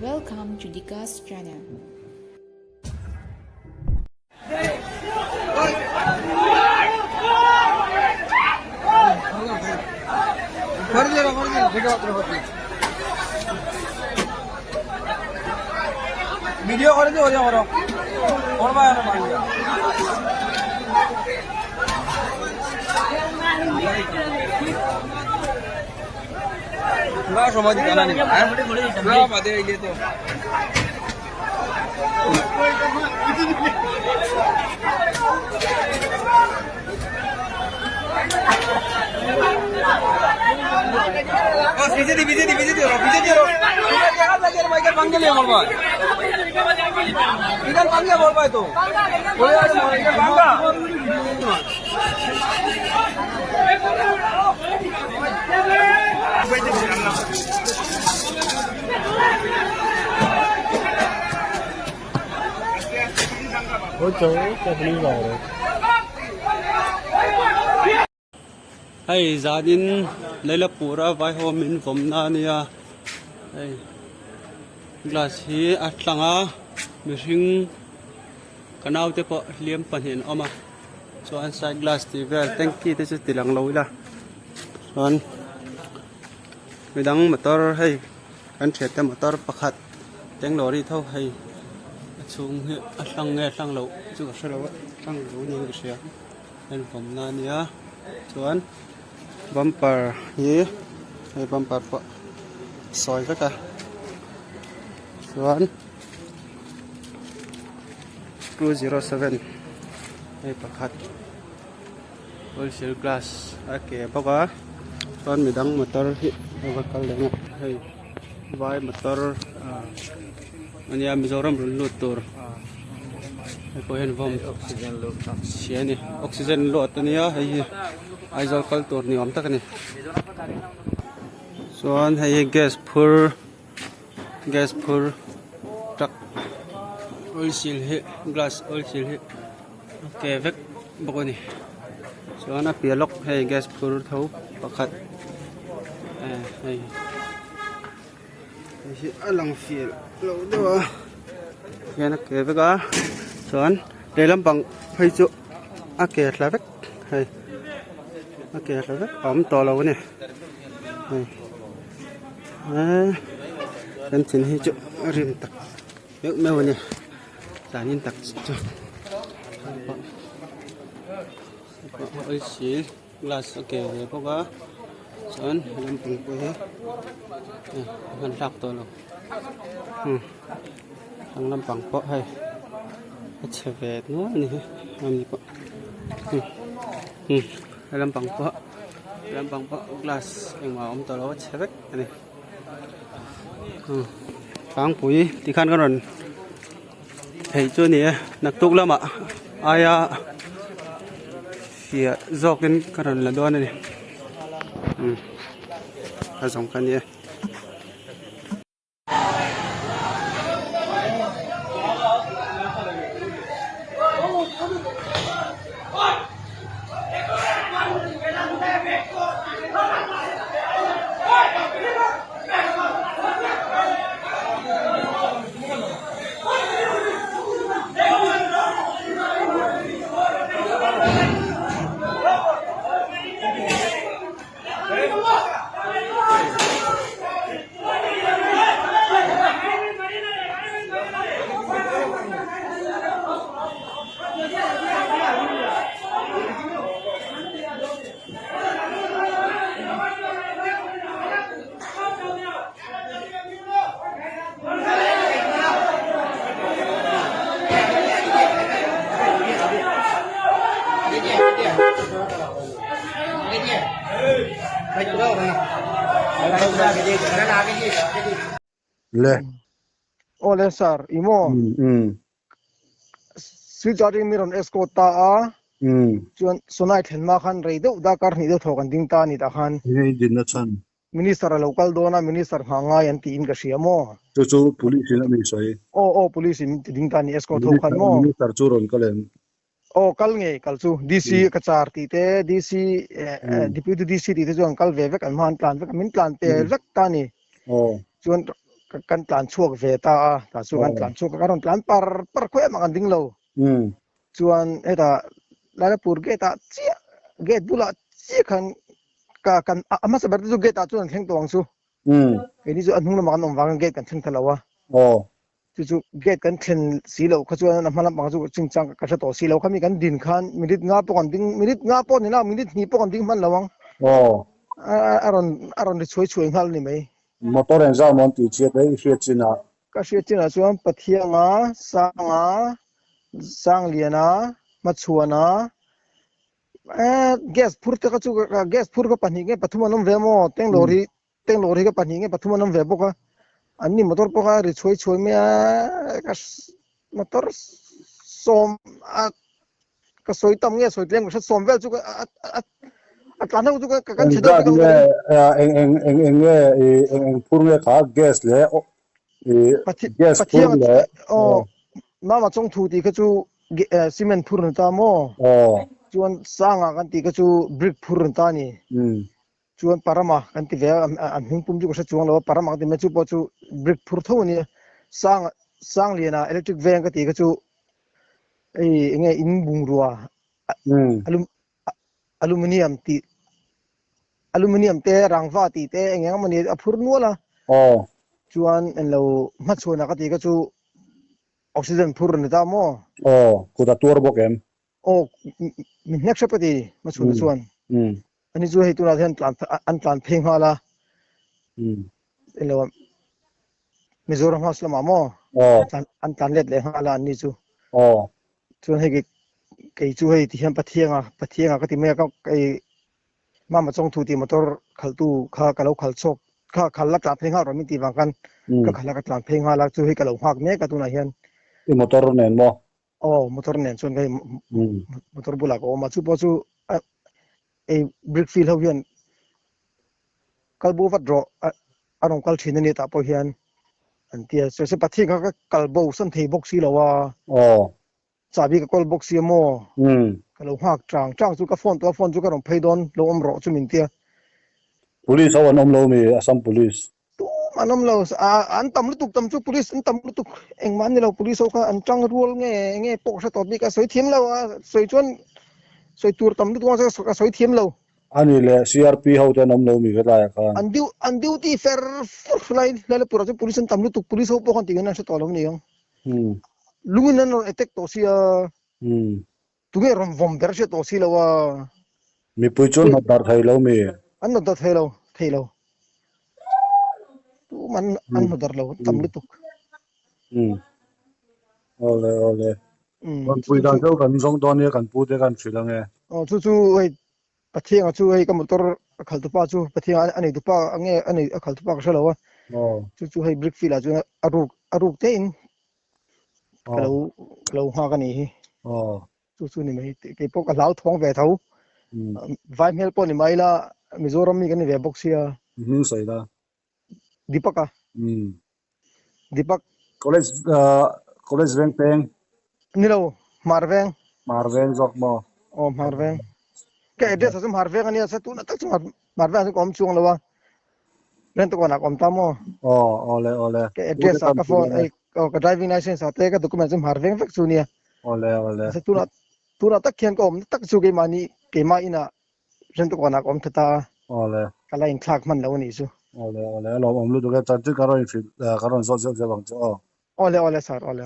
Welcome to Dika's channel. Video कर दो हो जाओ और भाई ना मान लिया पूरा समझ जाना नहीं है पूरा बातें ये तो बीजे दी माइकल पंगे ले बोल भाई इधर पंगे बोल भाई तो बोले यार माइकल पंगा वो chapli vào rồi. Hey, Zadin, Lailapurah, vai homin vom na niya. Hey, glass hi at langa, missing kanaw te po liam panin oma. So an side glass ti ver, thank you this is tilang lawila. So an midang motor hey, kan chete motor pakhat, teng lori thau hey. Chung hi at lang nghe lang low, chu ka shalo lang low ni ka siya. En vom na niya. So an bumper ye hay bumper po soi tất cả xuống Crew 07 hay pakhat wholesale glass ake baka son mi dang motor hi bakal lenga hay vai motor ania Mizorama lut tur ko hen vom oxygen lot siani oxygen lot ania hay aizol kal tur ni om tak ni so an hay gas pur truck oil seal hi glass oil seal hi ke vek bokoni so an apia lok hay gas pur thau pakhat hay hi alang fiel lo dewa yana ke veka so an Lailapur phai chu ake hlavek hay ake hlavek om to lo ni kan chin hi chu rim tak mek me ni sanin tak chu oi si glass ake he poka son lampung ko he han thak to lo ang lampang po hay chevet no ni ami po lampang po glass yang mau om to lo chevet ani phang pui ti khan kan thei chu ni nak tuk lama aya fia zokin kan la don ni a zong kan ni Le. Ole sir, imo. Switching miron escota a. Chuan sonai thenma khan reido da kar ni do thokan ding ta ni da khan. Ye din na chan. Minister local dona minister hmanga yan ti in ka siamo. Chu police la mi sai. O police in ding ta ni escort thokan mo. Minister chu ron kalen. O kal nge kal chu DC kachar ti te DC deputy DC ti te chu kal ve vek an man plan vek min plan te vek ta ni. Oh. Chuan kan tlan chuak ve ta ta chu kan tlan chuak kan tlan par khwe ma kan ding lo chuan eta Lailapur gate ta chia gate bula chia kan ka kan ama sa ber chu gate ta chuan thleng tawng chu ni chu anhung lam kan om wang gate kan theng thalawa chu gate kan thlen si lo kha chuan na hmalam bang chu chingchang ka tha to si lo khami kan din khan minute nga po kan ding minute nga po ni na minute ni po kan ding man lawang aron ri choi ngal ni mai motor en za mon ti che te hriat china ka hriat china chuan pathianga sang liana machuana gas phur te ka chu gas phur ka pani nge pathuma nom ve mo teng lori ka pani nge pathuma nom ve boka anni motor poka ri choi me ka motor som ka soi tam nge soi tleng ka som vel chu ka atlan chu ka kan cheda ka eng phur nge kha gas le gas phur le mama chong thu ti ka chu cement phur na ta mo chuan sanga kan ti ka chu brick phur na ta ni chuan parama kan ti ve an hing pum chu ka chuang lo parama ti me chu po chu brick phur tho ni sang liana electric van ka ti ka chu ei nge in bung ruwa aluminium te rangva ti te engeng mani a phur nuala chuan en lo ma chuna ka ti ka chu oxygen phur ni ta mo ku da tur bo kem min nek shapati ma chuna chuan ani chu hei tuna hian tlan pheng hala en lo Mizorama haslama mo an tlan let le hala ani chu chuan hei cái chú hay thì hiện pathianga cái tìm cái mà trong thu thì motor khal tu kha kalau khal chok khal la tla pheng ha ro mi ti wang kan ka khala ka tla pheng ha la chu hi kalau hak me ka tu na hian i motor nen mo motor nen chon kai motor bula ko ma chu po chu e brick field ho hian kalbo vat ro anong kal thin ni ta po hian an tia se pathianga ka kalbo san thei box si lawa chabi ka call box ye mo kalau hak trang chu ka phone chu ka rom phei don lo om ro chu min tia police awan om lo mi asam police tu manom lo an tam lu tuk tam chu police an tam lu tuk eng man ni lo police ka an tang ruol nge pok sa to bi ka soi thiem lo soi chuan soi tur tam lu tu ka soi thiem lo ani le crp ho te nom lo mi ka la ka an duty fair Lailapurah chu police an tam lu tuk police ho po kan ti na sa to lo ni yong lungun an attack to sia tunge rom vom ber se to si lawa mi pui chon na dar thai lo mi an no da thei lo tu man an no dar lo tam lu tuk ole kon pui da jo kan song don ye kan pu te kan chilang e chu hei pathianga chu hei ka motor khal tu pa chu pathianga ani tu pa ange ani khal tu pa ka shalawa chu hei brick fila chu aruk te in kalau ha ka ni chu ni mai ke po ka lau thong ve thau vai mel po ni mai la Mizoram mi kan ve box ya min sai da Deepaka Deepak college bank peng ni lo marveng jok mo marveng ke address asum marveng ani asa tu na tak marveng asum kom chuang lawa len to na kom ta mo ole ke address ka phone ai ka driving license ate ka document asum marveng fek chu nia ole asa tu na tak khian kom tak chu ke mani ke ma ina len to na kom thata ole kala in thak man lo ni chu ole lo om lu to ka ta ti ka ro in fit ka ron so bang cho ole sir ole